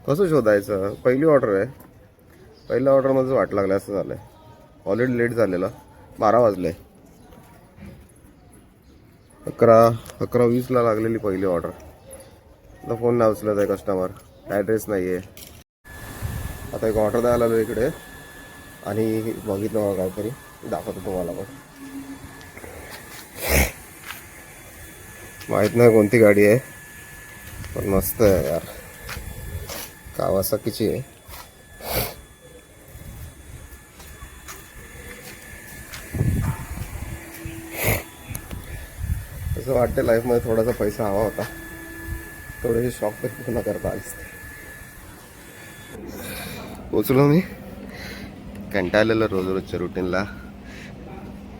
कसं शोधायचं? पहिली ऑर्डर आहे. पहिल्या ऑर्डरमध्येच वाट लागली असं झालं आहे. ऑलरेडी लेट झालेलं. 12 वाजले. 11:20ला लागलेली पहिली ऑर्डर. आता फोन नाही उचलत आहे कस्टमर. ॲड्रेस नाही आहे. आता एक ऑर्डर द्यायला आलो इकडे आणि बघितलं मला काहीतरी दाखवतो तुम्हाला. पण माहीत नाही कोणती गाडी आहे, पण मस्त आहे यार. कावासाकीची आहे. असं वाटतं लाईफमध्ये थोडासा पैसा हवा होता, थोडेसे शॉक तरी पूर्ण करता आलीच. पोचलो मी कंटाळलेलं रोजच्या रुटीनला.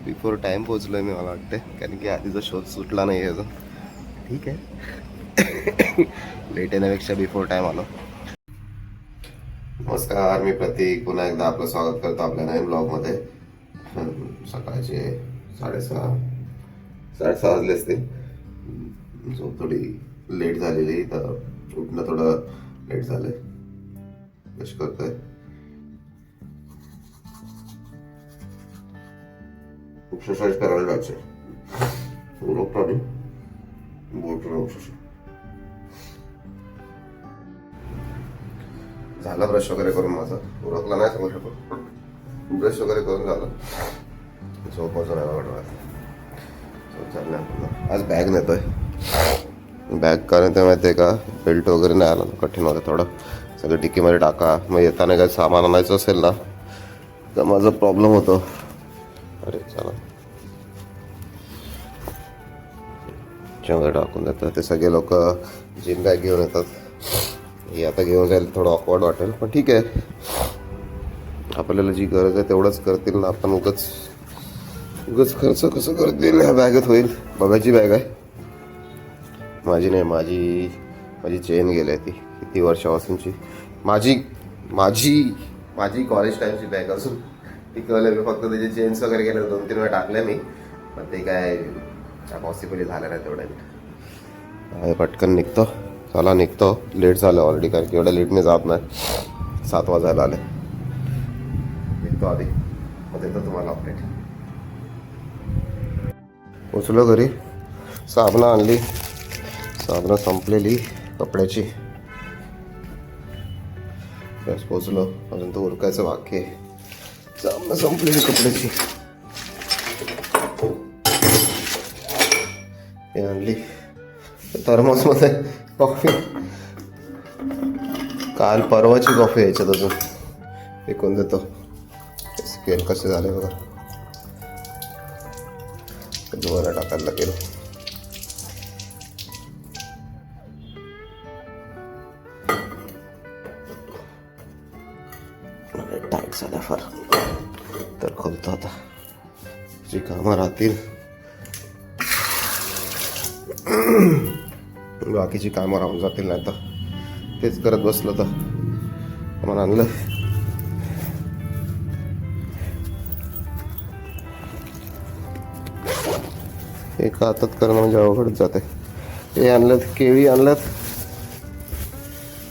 बिफोर टाईम पोचलो आहे मी, मला वाटते, कारण की आधीचा शोध सुटला नाही आहे अजून. ठीक आहे. लेट येण्यापेक्षा बिफोर टाईम आलो. नमस्कार, मी प्रतीक. पुन्हा एकदा आपलं स्वागत करतो आपल्या नवीन ब्लॉगमध्ये. सकाळचे 6:30 वाजले असतील. झोप थोडी लेट झालेली, तर उठणं थोडं लेट झालं आहे. कशी करतोय एक्सरसाइज करायला जायचं. झालं ब्रश वगैरे करून. माझं उरकला नाही सांगू शकतो. ब्रश वगैरे करून झालं. झोप वाजून आज बॅग नेतोय. बॅग का नेतोय माहिती आहे का? बेल्ट वगैरे नाही आला, कठीण होतं थोडं. सगळं टिकीमध्ये टाका. मग येताना काही सामान आणायचं असेल ना, तर माझा प्रॉब्लेम होतो. अरे चला, मध्ये टाकून देतात. ते सगळे लोक जिम बॅग घेऊन येतात. हे आता घेऊन जायला थोडं ऑकवर्ड वाटेल, पण ठीक आहे. आपल्याला जी गरज आहे तेवढंच करतील ना. आपण उगाच खर्च कसं करतील ह्या बॅगेत होईल. बघायची बॅग आहे माझी नाही, माझी चेन गेली आहे. ती किती वर्षापासूनची माझी कॉलेज टाईमची बॅग असून ती कळलं. मी फक्त त्याचे चेन्स वगैरे गेले, 2-3 वेळा टाकले मी, पण ते काय पॉसिबली झालं नाही तेवढ्या. पटकन निघतो. चला निघतो. लेट झालं ऑलरेडी, कारण की एवढ्या लेटने जात नाही. 7 वाजायला आले. निघतो आधी, मग देतो तुम्हाला अपडेट. पोचलो घरी. साबणं आणली. साबणं संपलेली कपड्याची. बस पोचलो. अजून तो उरकायचं बाकी आहे. साबणं संपलेली कपड्याची. हे आणली. थर्मसमध्ये कॉफी. काल परवाची कॉफी यायच्यात अजून. विकून देतो. स्केल कसे झाले बघा. दोरा टाकायला गेलो. टाईट झाल्या फार, तर खोलतो आता. जी कामं राहतील, बाकीची कामं राहून जातील. नाही तर तेच करत बसलो तर मला आणलं. एका हातात करणं म्हणजे अवघडच जाते. हे आणलं, केळी आणल्यात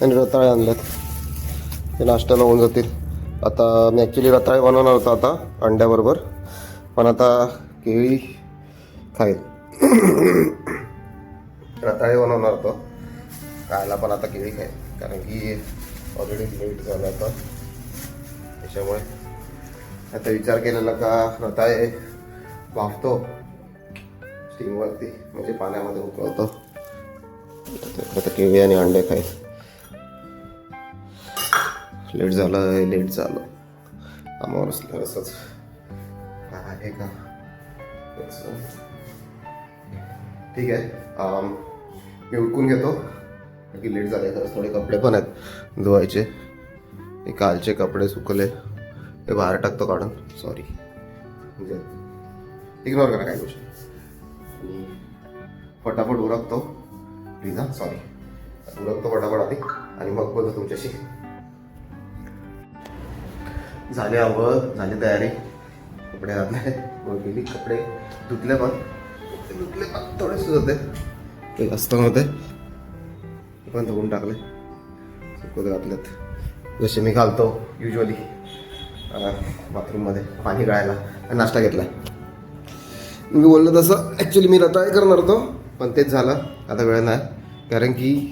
आणि रताळे आणल्यात. ते नाश्त्याला होऊन जातील. आता मी ॲक्च्युली रताळे बनवणार होता आता अंड्याबरोबर, पण आता केळी खाईल. रताळे बनवणार होतो खायला, पण आता केळी खाईल, कारण की ऑलरेडी लेट झालं आता. त्याच्यामुळे आता विचार केलेला का रताळे वाफतो स्टीमवरती, म्हणजे पाण्यामध्ये उकळतो. आता केळी आणि अंडे खाईल. लेट झालं. आम्हाला असंच आहे का? ठीक आहे. मी उठकून घेतो, की लेट झाले. खरंच थोडे कपडे पण आहेत धुवायचे. हे कालचे कपडे सुकले, ते बाहेर टाकतो काढून. सॉरी, म्हणजे इग्नोर करा काय गोष्टी. आणि फटाफट उरकतो प्लीज. उरकतो फटाफट आधी, आणि मग बोलतो तुमच्याशी. झाली आंघोळ, झाली तयारी. कपडे घातले, गेली. कपडे धुतले पण थोडेसे होते, ते जास्त होते, पण धुवून टाकले. सुकत घातलेत जसे मी घालतो युजली बाथरूममध्ये पाणी गाळायला. नाश्ता घेतला मी बोललो तसं. ॲक्च्युली मी रताळे करणार होतो पण तेच झालं, आता वेळ नाही.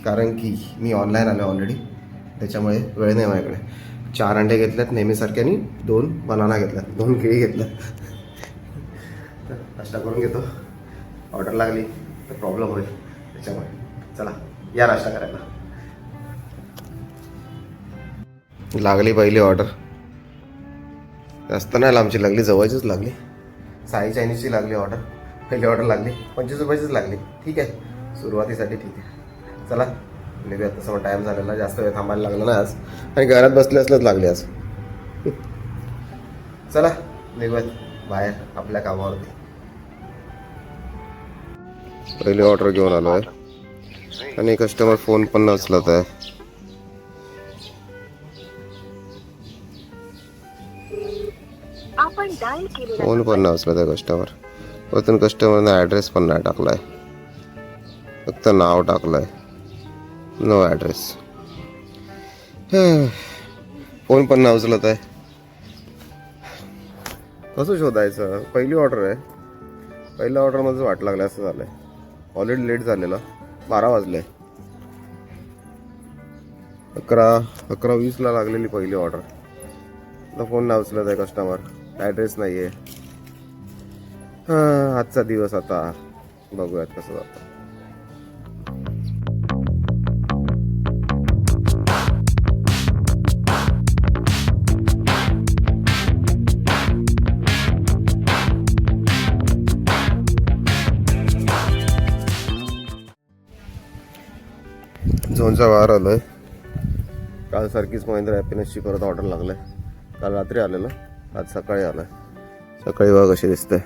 कारण की मी ऑनलाईन आलो ऑलरेडी, त्याच्यामुळे वेळ नाही माझ्याकडे. 4 अंडे घेतल्यात नेहमीसारखे आणि 2 बनाना घेतल्यात, 2 केळी घेतल्यात. तर नाश्ता करून घेतो. ऑर्डर लागली तर प्रॉब्लेम होईल, त्याच्यामुळे चला या नाश्ता करायला. लागली पहिली ऑर्डर. जास्त नाही लांबची लागली, जवळचीच लागली. साई चायनीजची लागली ऑर्डर. पहिली ऑर्डर लागली 25 रुपयाचीच लागली. ठीक आहे, सुरुवातीसाठी ठीक आहे. चला निघूयात. तसं पण टाईम झालेला, जास्त वेळ थांबायला लागला ना आज, आणि घरात बसले असलेच लागले आज. चला निघूयात बाहेर आपल्या कामावरती. पहिली ऑर्डर घेऊन आलो आहे आणि कस्टमर फोन पण न उचलत आहे. फोन पण नाही उचलत आहे कस्टमर. वरतून कस्टमरने ॲड्रेस पण नाही टाकलाय, फक्त नाव टाकलंय, नो ॲड्रेस. फोन पण नाही उचलत आहे. कसं शोधायचं? पहिली ऑर्डर आहे, पहिल्या ऑर्डरमध्ये वाट लागली असं झालंय. ऑलरेडी लेट झालेलं, 12 वाजले. 11:20 लागलेली पहिली ऑर्डर. आता फोन नाही उचलत आहे कस्टमर, ॲड्रेस नाही आहे. आजचा दिवस आता बघूयात कसं जातं. झोनचा वार आलोय. काल सारखीच महिंद्रा हॅपीनेसची परत ऑर्डर लागलाय. काल रात्री आलेलं, आज सकाळी आलाय. सकाळी बघा कशी दिसते.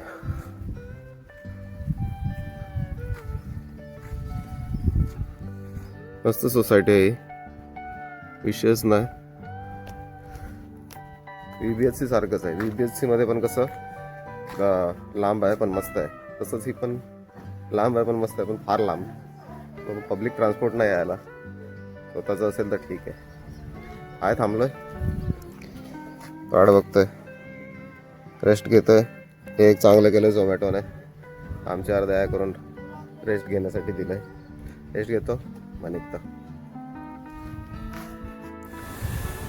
मस्त सोसायटी आहे, विषयच नाही. VBHC सारखंच आहे. VBHC मध्ये पण कसं लांब आहे पण मस्त आहे, तसंच ही पण लांब आहे पण मस्त आहे, पण फार लांब. पब्लिक ट्रान्सपोर्ट नाही यायला. स्वतःचं असेल तर ठीक आहे. आहे थांबलोय, वाट बघतोय, रेस्ट घेतोय. हे एक चांगलं केलं झोमॅटोने, आमच्या दया करून रेस्ट घेण्यासाठी दिलंय. रेस्ट घेतो मग निघतो.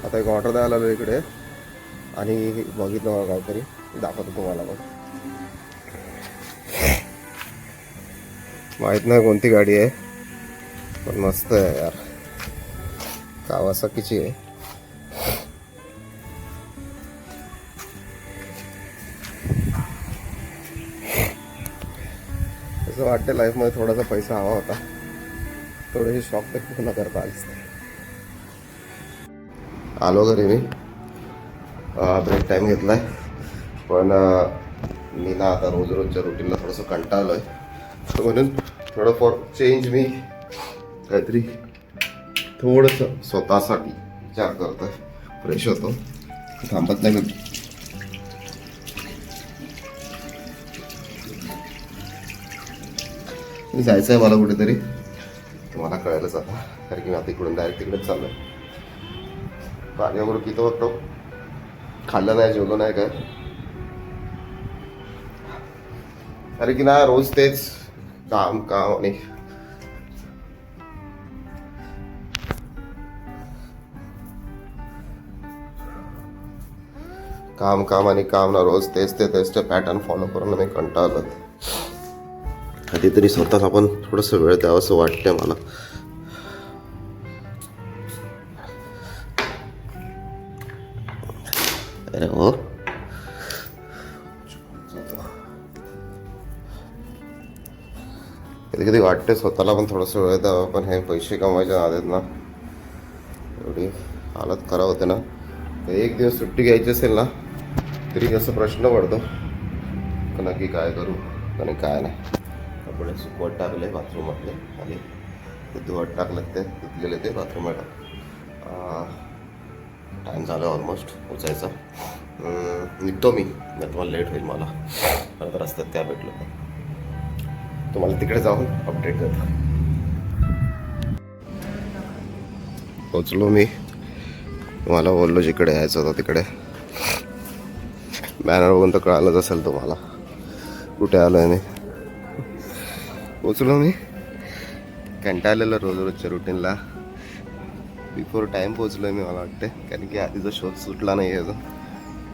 आता एक ऑर्डर द्यायला आलो इकडे आणि बघितलं मला काहीतरी, दाखवतो तुम्हाला. मग माहीत नाही कोणती गाडी आहे पण मस्त आहे यार, कावासाकीची आहे. असं वाटतं लाईफमध्ये थोडासा पैसा हवा होता, थोडेसे शॉक तर पूर्ण करता आलीच नाही. आलो घरी मी, ब्रेक टाईम घेतलाय. पण मी ना आता रोजच्या रुटीनला थोडंसं कंटाळलोय, म्हणून थोडं फॉर चेंज मी काहीतरी थोडंसं स्वतःसाठी विचार करतोय. फ्रेश होतो, थांबत नाही मी. जायचं आहे मला कुठेतरी, तुम्हाला कळायलाच आता, कारण की मी आता इकडून डायरेक्ट तिकडेच चाललो आहे. पाणी वगैरे पितो होतो, खाल्लं नाही, जेवलो नाही काय. अरे की ना रोज तेच काम आणि काम ना, रोज तेच ते पॅटर्न फॉलो करून मी कंटाळलो. कधीतरी स्वतःच आपण थोडंसं वेळ द्यावं असं वाटतंय मला. अरे हो, कधी कधी वाटते स्वतःला पण थोडंसं वेळ द्यावं, पण हे पैसे कमवायच्या नादात ना एवढी हालत खराब होते ना. एक दिवस सुट्टी घ्यायची असेल ना तरी असं प्रश्न पडतो की नक्की काय करू आणि काय नाही. कपडे सुकवत टाकले बाथरूमातले, आले ते धुवत टाकले, ते धुतलेले ते बाथरूमात. टाईम झाला ऑलमोस्ट पोचायचा. निघतो मी, नाही तुम्हाला लेट होईल. मला परत रस्त्यात त्या भेटलं तुम्हाला तिकडे जाऊन अपडेट करतो. पोचलो मी. मला बोललो जिकडे यायचं होतं तिकडे. बॅनर बघून तर कळालंच असेल तुम्हाला कुठे आलो आहे मी. पोचलो मी. कंटाळलेलं रोजच्या रुटीनला. बिफोर टाईम पोचलो मी मला वाटते, कारण की आधीचा शोध सुटला नाही आहे तो.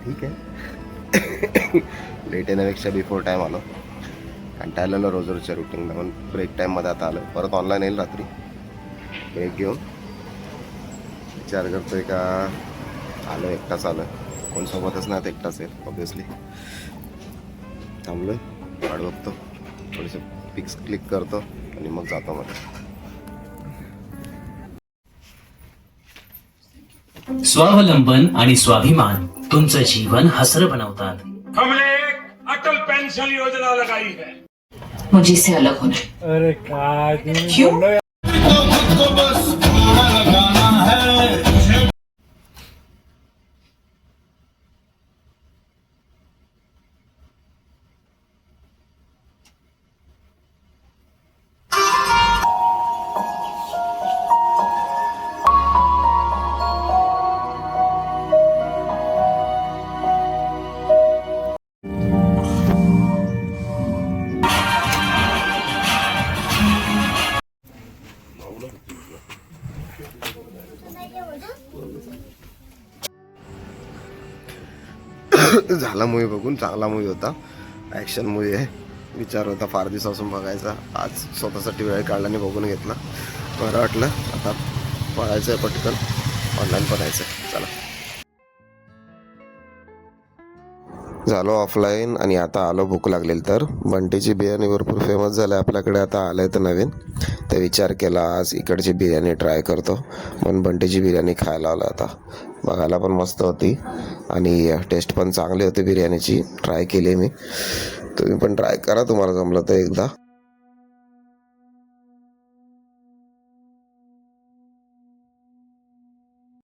ठीक आहे. लेट येण्यापेक्षा बिफोर टाईम आलो. कंटाळलेलं रोजच्या रुटीनला. पण ब्रेक टाईममध्ये आता आलो. परत ऑनलाईन येईल रात्री ब्रेक घेऊन. विचार करतोय का आलो एकटाच आलो. कोण सोबतच नाही, एकटाच येईल ऑब्विसली. थांबलोय, वाट बघतो, थोडेसे पिक्स क्लिक करतो आणि मग जातो मध्ये. स्वावलंबन आणि स्वाभिमान तुमचं जीवन हसर बनवतात. हमने एक अटल पेंशन योजना लगाई है. मुझे इससे अलग होना है. अरे क्या क्यों? झाला मूवी बघून. चांगला मूवी होता, ॲक्शन मूवी आहे. विचार होता फार दिवसापासून बघायचा. आज स्वतःसाठी वेळ काढला आणि बघून घेतला. बरं वाटलं. आता पळायचं आहे पटकन, ऑनलाईन पळायचं आहे. चला, झालो ऑफलाईन आणि आता आलो भूक लागलेली तर. बंटीची बिर्याणी भरपूर फेमस झाली आपल्याकडे, आता आलं आहे तर नवीन. तर विचार केला आज इकडची बिर्याणी ट्राय करतो. पण बंटीची बिर्याणी खायला आलो. आता बघायला पण मस्त होती आणि टेस्ट पण चांगली होती बिर्याणीची. ट्राय केली मी. तुम्ही पण ट्राय करा, तुम्हाला जमलं तर एकदा.